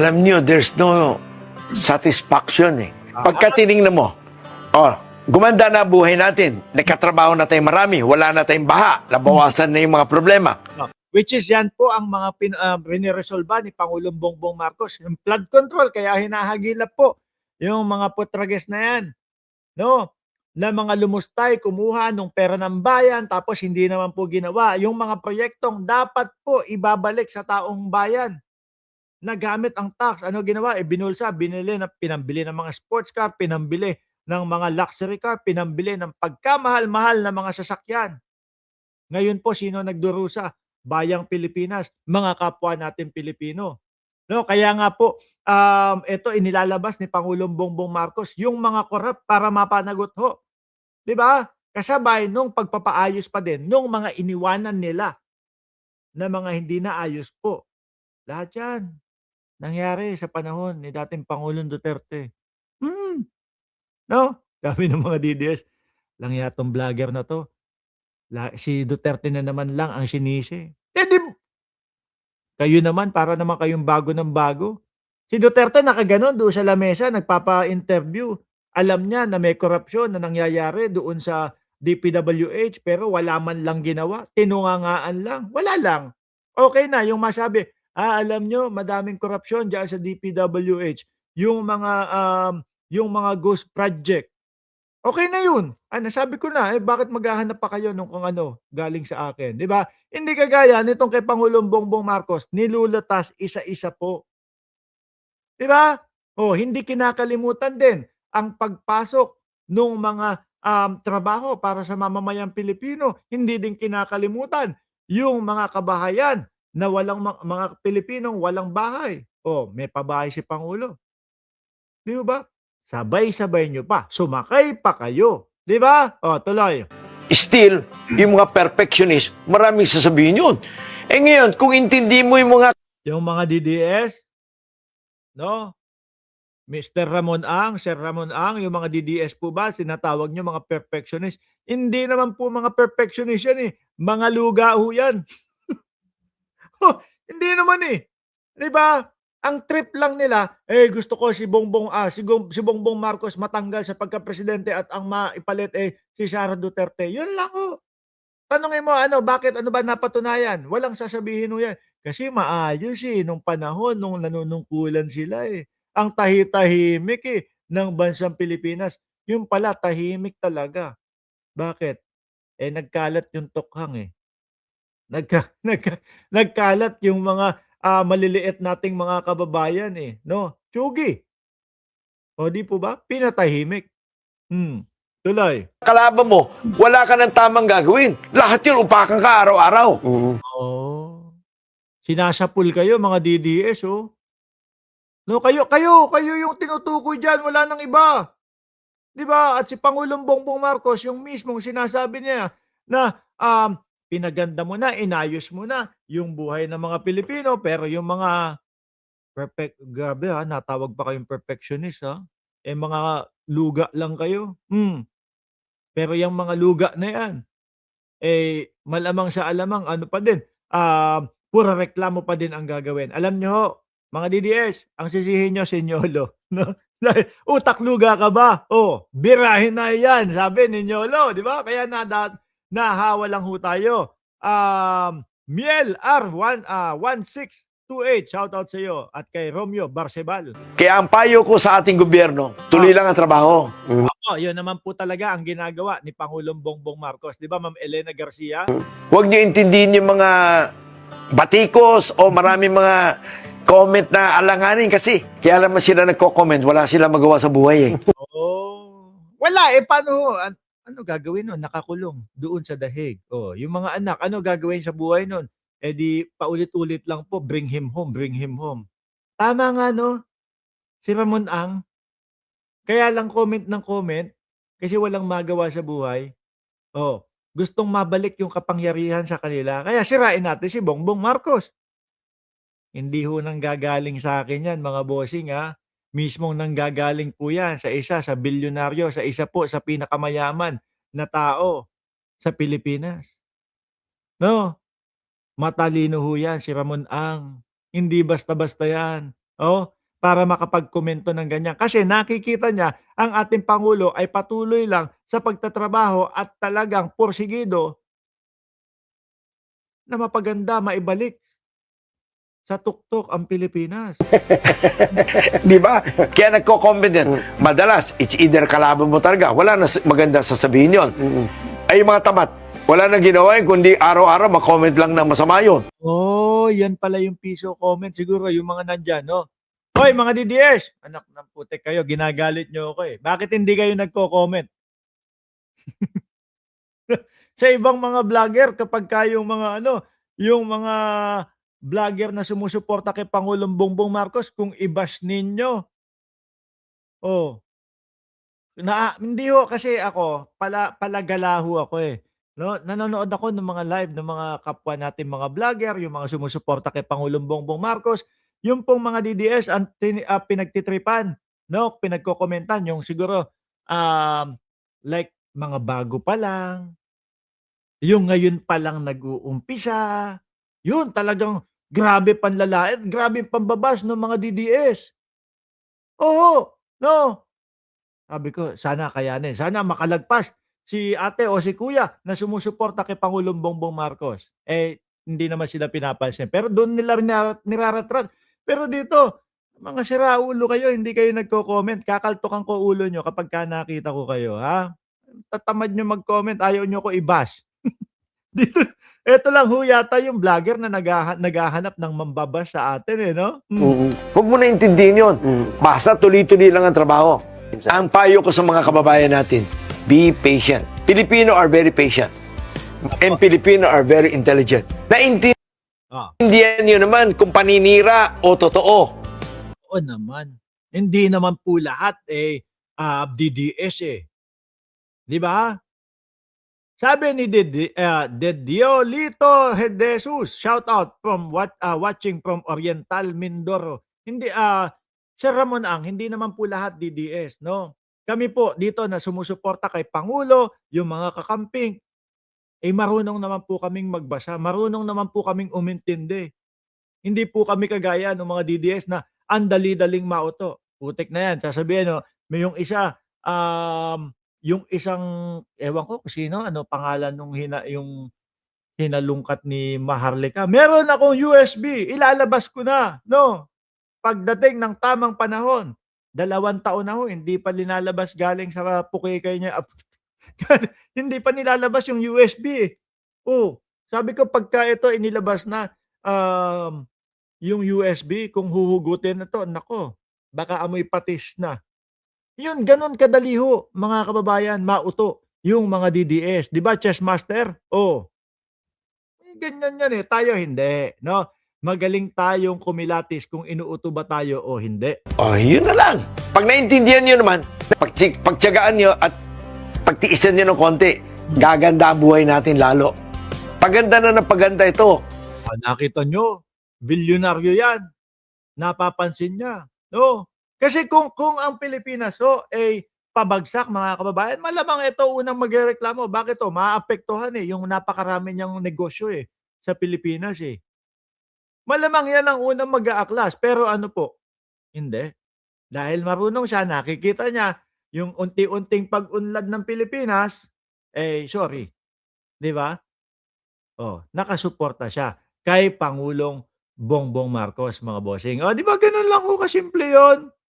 Alam niyo, there's no satisfaction eh. Ah, Pagka tinignan mo, gumanda na buhay natin, nagkatrabaho na tayong marami, wala na tayong baha, nabawasan na yung mga problema. which is yan po ang mga biniresolba ni Pangulong Bongbong Marcos. Yung flood control, kaya hinahagilap po yung mga putrages na yan. No? Na mga lumustay, kumuha nung pera ng bayan, tapos hindi naman po ginawa. Yung mga proyektong dapat po ibabalik sa taong bayan na gamit ang tax. Ano ginawa? Binulsa, pinambili ng mga sports car, pinambili ng mga luxury car, pinambili ng pagkamahal-mahal na mga sasakyan. Ngayon po, sino nagdurusa? Bayang Pilipinas, mga kapwa natin Pilipino. No, kaya nga po, ito inilalabas ni Pangulong Bongbong Marcos yung mga korap para mapanagot ho. 'Di ba? Kasabay nung pagpapaayos pa din nung mga iniwanan nila na mga hindi naayos po. Lahat 'yan nangyari sa panahon ni dating Pangulong Duterte. Hmm, no? Sabi ng mga DDS, lang yatong vlogger na 'to. Si Duterte na naman lang ang sinisi. Eh, di kayo naman para naman kayong bago ng bago. Si Duterte nakaganon doon sa lamesa nagpapa-interview. Alam niya na may korapsyon na nangyayari doon sa DPWH pero wala man lang ginawa, tinungangaan lang, wala lang. Okey na yung masabi, alam niyo madaming korapsyon diyan sa DPWH, yung mga ghost project. Okey na yun. Nasabi ko na, bakit maghahanap pa kayo nung kung ano galing sa akin, 'di ba? Hindi kagaya nitong kay Pangulong Bongbong Marcos, nilulutas isa-isa po, 'di ba? Hindi kinakalimutan din ang pagpasok nung mga, trabaho para sa mamamayang Pilipino. Hindi din kinakalimutan yung mga kabahayan na walang mga Pilipinong walang bahay. May pabahay si Pangulo. 'Di ba? Sabay-sabay niyo pa, sumakay pa kayo, 'di ba? Tuloy. Still, yung mga perfectionist, maraming sasabihin yun. Ngayon, kung intindi mo yung mga Yung mga DDS, no? Mr. Ramon Ang, Sir Ramon Ang, yung mga DDS po ba, sinatawag niyo mga perfectionist? Hindi naman po mga perfectionist yan, mga luga ho yan. Hindi naman, 'di ba? Ang trip lang nila, gusto ko si Bongbong Marcos matanggal sa pagkapresidente at ang maipalit, si Sara Duterte. Yun lang ho. Tanungin mo bakit ano ba napatunayan? Walang sasabihin ho yan. Kasi maayos, nung panahon nung nanunungkulan sila, Ang tahi-tahimik, ng bansang Pilipinas. Yun pala tahimik talaga. Bakit? Nagkalat yung tukhang, Nagka nagka nagkalat yung mga, maliliit nating mga kababayan, 'no? Tsugi, 'di po ba? Pinatahimik. Tuloy. kalaban mo, wala ka ng tamang gagawin. Lahat yun, upakan ka araw-araw. Oh, sinasapul kayo mga DDS, oh. No, kayo yung tinutukoy diyan, wala nang iba, 'di ba? At si Pangulong Bongbong Marcos yung mismong sinasabi niya na, pinaganda mo na, inayos mo na yung buhay ng mga Pilipino, pero yung mga grabe, natawag pa kayong perfectionist, mga luga lang kayo. Pero yang mga luga na yan, malamang sa alamang ano pa din, puro reklamo pa din ang gagawin. Alam niyo ho, mga DDS, ang sisihin niyo Senyolo, 'no? Dahil utak luga ka ba? Birahin na 'yan, sabi ni Nyolo, 'di ba? Kaya nahawa lang ho tayo. Miel R1, 1628, shoutout sa iyo at kay Romeo Barcebal. Kaya ang payo ko sa ating gobyerno, tuloy lang ang trabaho. Yun naman po talaga ang ginagawa ni Pangulong Bongbong Marcos. 'Di ba, Ma'am Elena Garcia? Huwag niyo intindihin yung mga batikos o maraming mga comment na alanganin kasi kaya naman sila nagko-comment, wala silang magawa sa buhay Wala, paano ho? Ano gagawin nun? Nakakulong doon sa dahig. Yung mga anak, ano gagawin sa buhay nun? Di paulit-ulit lang po, bring him home, bring him home. Tama nga, no? Si Ramon Ang, kaya lang comment ng comment kasi walang magawa sa buhay. Gustong mabalik yung kapangyarihan sa kanila. Kaya sirain natin si Bongbong Marcos. Hindi ho nanggagaling sa akin yan, mga bossing, Mismong nanggagaling po yan sa isa, sa bilyonaryo, sa isa po sa pinakamayaman na tao sa Pilipinas. No? Matalino ho yan, si Ramon Ang. Hindi basta-basta yan. Oh, para makapagkomento ng ganyan. Kasi nakikita niya ang ating pangulo ay patuloy lang sa pagtatrabaho at talagang porsigido na mapaganda, maibalik sa tuktok ang Pilipinas. Di ba? Kaya nagko-comment yan. Madalas, it's either kalaban mo talaga. Wala na maganda sasabihin yon. Ay, yung mga tamat, wala na ginawa yun, kundi araw-araw mag-comment lang ng masama yun. Oh, yan pala yung piso comment. Siguro yung mga nandyan, no? Hoy, mga DDS! Anak ng putek kayo, ginagalit nyo ako eh. Bakit hindi kayo nagko-comment? Sa ibang mga vlogger, kapag yung mga yung mga vlogger na sumusuporta kay Pangulong Bongbong Marcos, kung i-bash ninyo, oh, hindi ho kasi ako palagala ako eh. No, nanonood ako ng mga live ng mga kapwa natin mga vlogger, yung mga sumusuporta kay Pangulong Bongbong Marcos, yung pong mga DDS ang pinagtitripan, no, pinagkokomentan yung siguro like mga bago pa lang, yung ngayon pa lang nag-uumpisa, yun talagang grabe panlalait, grabe pambabas ng mga DDS. Oo, no. Sabi ko, sana kayanin. Sana makalagpas si ate o si kuya na sumusuporta kay Pangulong Bongbong Marcos. Eh, hindi naman sila pinapansin. Pero doon nila niraratrat. Pero dito, mga siraulo kayo, hindi kayo nagko-comment. Kakaltukan ko ulo nyo kapag nakita ko kayo, ha? Tatamad nyo mag-comment, ayaw nyo ko i-bash. Dito, eto lang ho yata yung vlogger na naghahanap ng mambabash sa atin eh, no? Huwag mo na intindihin yun. Basta tuloy-tuloy lang ang trabaho. Ang payo ko sa mga kababayan natin, be patient. Filipino are very patient. And Filipino are very intelligent. Ah, Naintindihan nyo naman kung paninira o totoo. oo naman. Hindi naman po lahat DDS eh. 'Di ba? Sabi ni Dediolito Jesus, shout out from watching from Oriental Mindoro. Hindi Sir Ramon hindi naman po lahat DDS, no? Kami po dito na sumusuporta kay Pangulo, yung mga kakamping, marunong naman po kaming magbasa, marunong naman po kaming umintindi. Hindi po kami kagaya ng mga DDS na ang dali-daling mauto. Putik na yan. Sasabihin, no, may yung isang, ewan ko kung sino, ano pangalan nung yung hinalungkat ni Maharlika. Meron akong USB, ilalabas ko na, no? Pagdating ng tamang panahon, 2 taon na ho, hindi pa linalabas galing sa pukikay niya. Hindi pa nilalabas yung USB eh. Oh, sabi ko pagka ito inilabas na, yung USB kung huhugutin na 'to, naku, baka amoy patis na. Yun, gano'n kadali ho, mga kababayan, mauto yung mga DDS. 'Di ba chess master? Oh, ganyan yan, eh, tayo hindi, 'no? Magaling tayong kumilatis kung inuuto ba tayo o hindi. Oh, yun na lang. Pag naintindihan nyo naman, pagtiyagaan nyo at pagtiisan nyo ng konti, gaganda ang buhay natin lalo. Paganda na ng paganda ito. Nakita nyo, bilyonaryo yan. Napapansin niya, 'no? Kasi kung ang Pilipinas pabagsak mga kababayan, malamang ito unang magrereklamo. Bakit 'to? Maaapektuhan, yung napakarami niyang negosyo, sa Pilipinas, eh. Malamang yan ang unang mag-aaklas, pero ano po, hindi. Dahil marunong siya, nakikita niya yung unti-unting pag-unlad ng Pilipinas, sorry, 'di ba? Oh, nakasuporta siya kay Pangulong Bongbong Marcos, mga bossing. Oh, 'di ba gano'n lang ho kasimple 'yon?